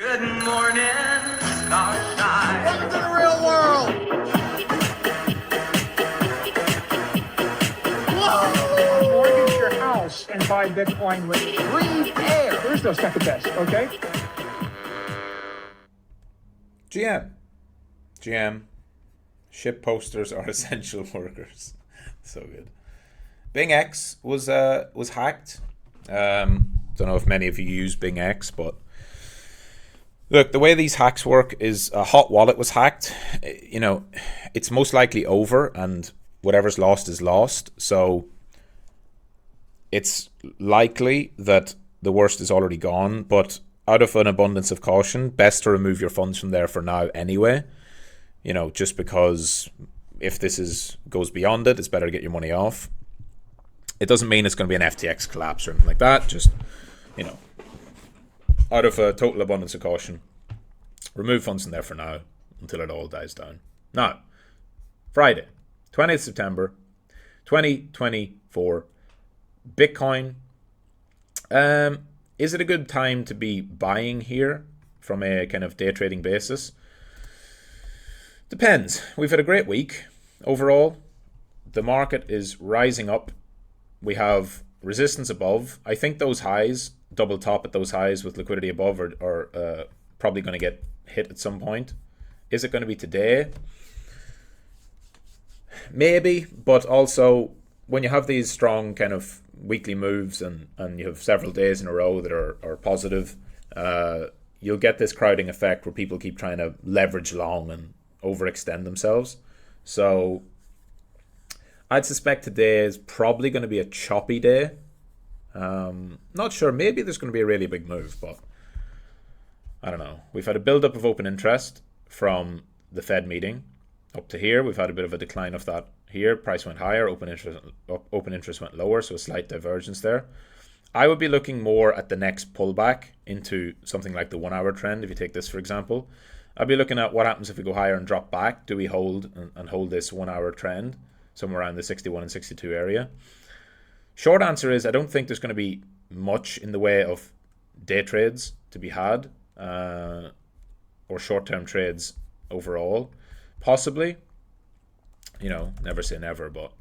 Good morning, starshine. Welcome to the real world. Whoa! Mortgage your house and buy Bitcoin with Breathe air. There's no second best, okay? GM. Ship posters are essential workers. So good. Bing X was hacked. Don't know if many of you use Bing X, but look, the way these hacks work is a hot wallet was hacked. You know, it's most likely over, and whatever's lost is lost. So it's likely that the worst is already gone, but out of an abundance of caution, best to remove your funds from there for now anyway. You know, just because if this goes beyond it, it's better to get your money off. It doesn't mean it's going to be an FTX collapse or anything like that. Just, you know, out of a total abundance of caution, remove funds from there for now until it all dies down. Now, Friday, 20th September, 2024, Bitcoin. Is it a good time to be buying here from a kind of day trading basis? Depends. We've had a great week overall. The market is rising up. We have resistance above. I think those highs, double top at those highs with liquidity above are probably going to get hit at some point. Is it going to be today? Maybe, but also when you have these strong kind of weekly moves and you have several days in a row that are positive, you'll get this crowding effect where people keep trying to leverage long and overextend themselves. So I'd suspect today is probably going to be a choppy day. Not sure. Maybe there's going to be a really big move, but I don't know. We've had a build-up of open interest from the Fed meeting up to here. We've had a bit of a decline of that here. Price went higher. Open interest went lower, so a slight divergence there. I would be looking more at the next pullback into something like the 1 hour trend. If you take this, for example, I'd be looking at what happens if we go higher and drop back. Do we hold and hold this 1 hour trend somewhere around the 61 and 62 area? Short answer is I don't think there's going to be much in the way of day trades to be had or short-term trades overall. Possibly, you know, never say never, but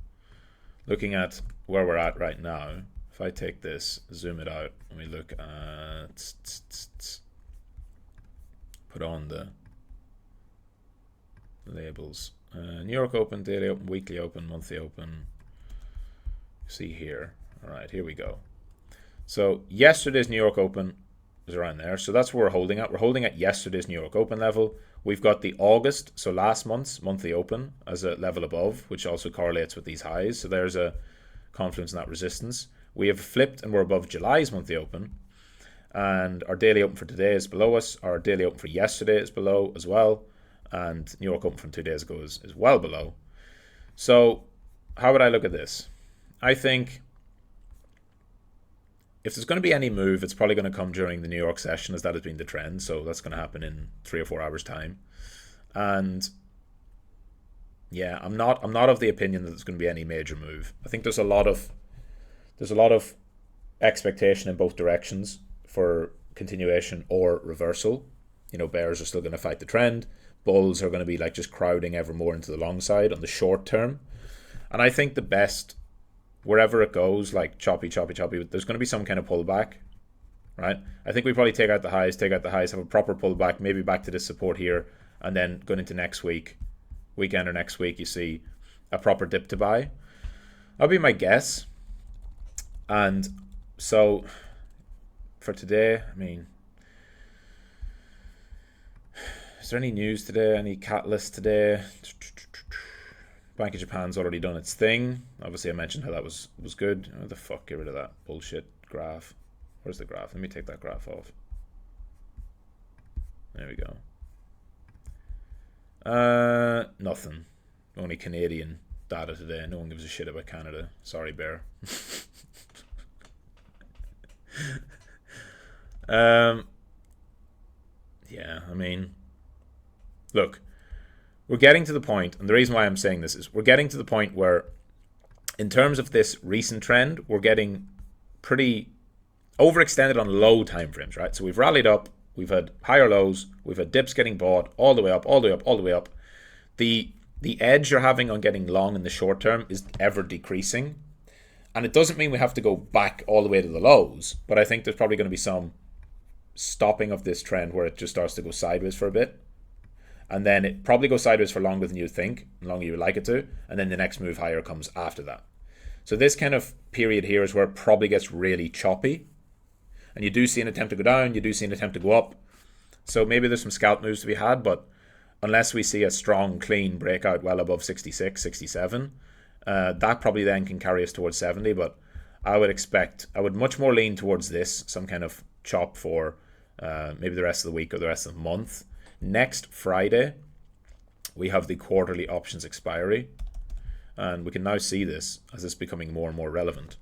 looking at where we're at right now, if I take this, zoom it out, and we look at, put on the labels. New York Open, daily open, weekly open, monthly open. See here. All right, here we go. So yesterday's New York Open was around there. So that's where we're holding at. We're holding at yesterday's New York Open level. We've got the August, so last month's monthly open as a level above, which also correlates with these highs. So there's a confluence in that resistance. We have flipped and we're above July's monthly open. And our daily open for today is below us. Our daily open for yesterday is below as well. And New York Open from 2 days ago is well below. So how would I look at this? I think if there's going to be any move, it's probably going to come during the New York session, as that has been the trend. So that's going to happen in 3 or 4 hours time. And yeah, I'm not of the opinion that there's going to be any major move. I think there's a lot of expectation in both directions for continuation or reversal. You know, bears are still going to fight the trend. Bulls are going to be like just crowding ever more into the long side on the short term. And I think the best, wherever it goes, like choppy, there's going to be some kind of pullback, right? I think we probably take out the highs, have a proper pullback, maybe back to this support here, and then going into next weekend or next week, you see a proper dip to buy. That'll be my guess. And so for today, I mean, is there any news today? Any catalyst today? Bank of Japan's already done its thing. Obviously, I mentioned how that was good. Oh, the fuck, get rid of that bullshit graph. Where's the graph? Let me take that graph off. There we go. Nothing. Only Canadian data today. No one gives a shit about Canada. Sorry, Bear. Yeah, I mean, look, we're getting to the point, and the reason why I'm saying this is we're getting to the point where, in terms of this recent trend, we're getting pretty overextended on low time frames, right? So we've rallied up, We've had higher lows. We've had dips getting bought all the way up, all the way up, all the way up. The edge you're having on getting long in the short term is ever decreasing. And it doesn't mean we have to go back all the way to the lows, but I think there's probably going to be some stopping of this trend where it just starts to go sideways for a bit. And then it probably goes sideways for longer than you think, longer you would like it to, and then the next move higher comes after that. So this kind of period here is where it probably gets really choppy. And you do see an attempt to go down, you do see an attempt to go up. So maybe there's some scalp moves to be had, but unless we see a strong, clean breakout well above 66, 67, that probably then can carry us towards 70. But I would much more lean towards this, some kind of chop for maybe the rest of the week or the rest of the month. Next Friday, we have the quarterly options expiry. And we can now see this as it's becoming more and more relevant.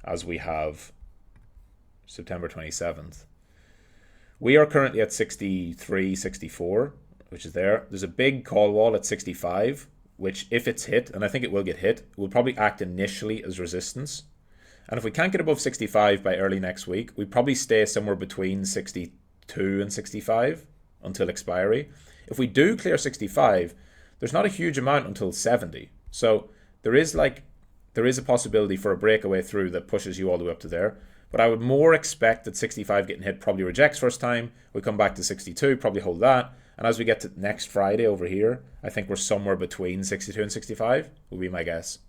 As we have September 27th. We are currently at 63, 64, which is there. There's a big call wall at 65, which if it's hit, and I think it will get hit, will probably act initially as resistance. And if we can't get above 65 by early next week, we probably stay somewhere between 62 and 65 until expiry. If we do clear 65, there's not a huge amount until 70. So there is a possibility for a breakaway through that pushes you all the way up to there. But I would more expect that 65 getting hit probably rejects first time. We come back to 62, probably hold that. And as we get to next Friday over here, I think we're somewhere between 62 and 65 would be my guess.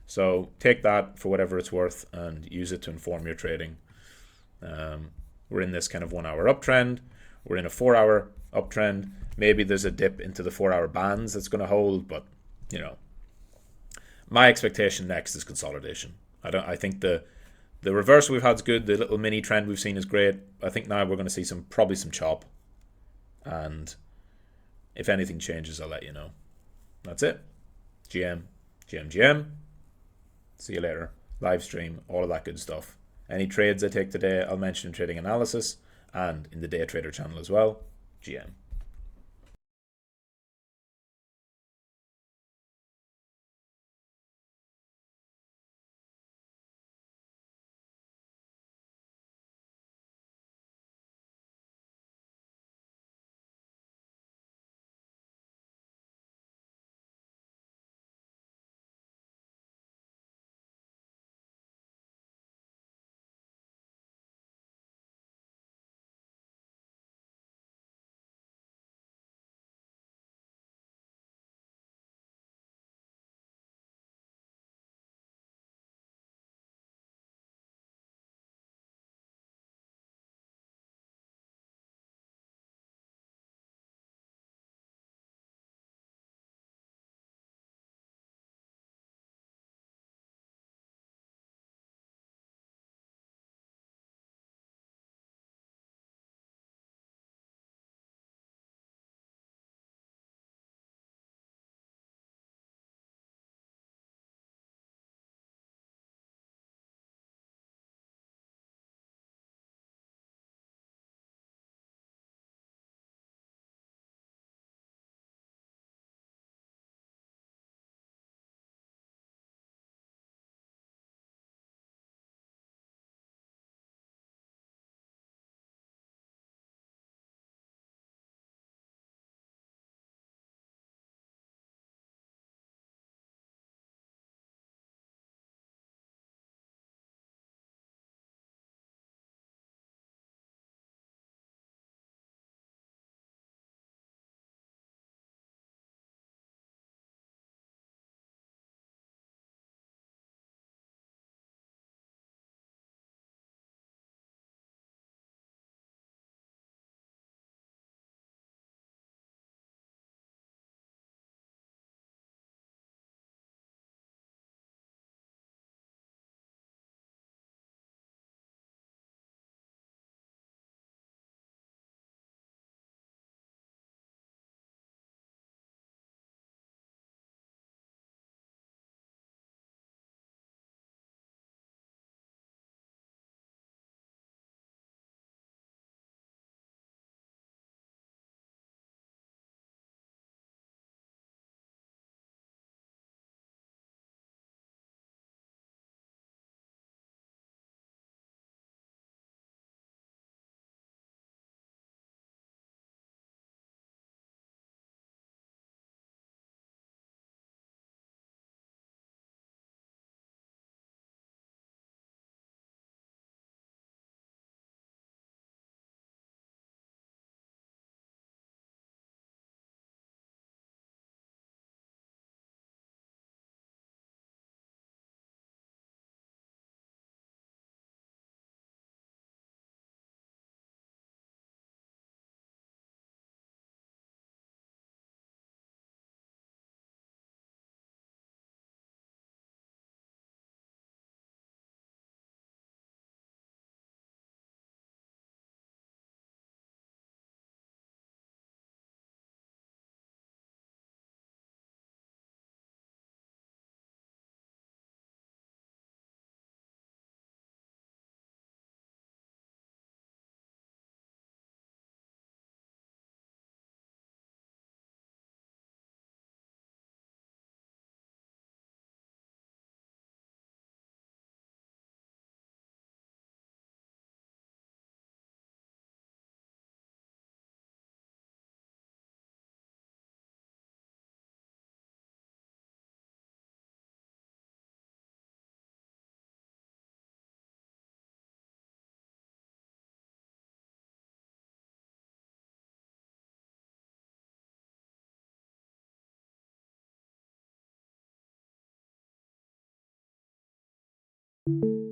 So take that for whatever it's worth and use it to inform your trading. We're in this kind of 1 hour uptrend. We're in a 4 hour uptrend. Maybe there's a dip into the 4 hour bands that's going to hold, but my expectation next is consolidation. I think the reversal we've had is good. The little mini trend we've seen is great. I think now we're going to see probably some chop. And if anything changes, I'll let you know. That's it. GM. See you later. Live stream, all of that good stuff. Any trades I take today, I'll mention in trading analysis and in the Day Trader channel as well. GM. you.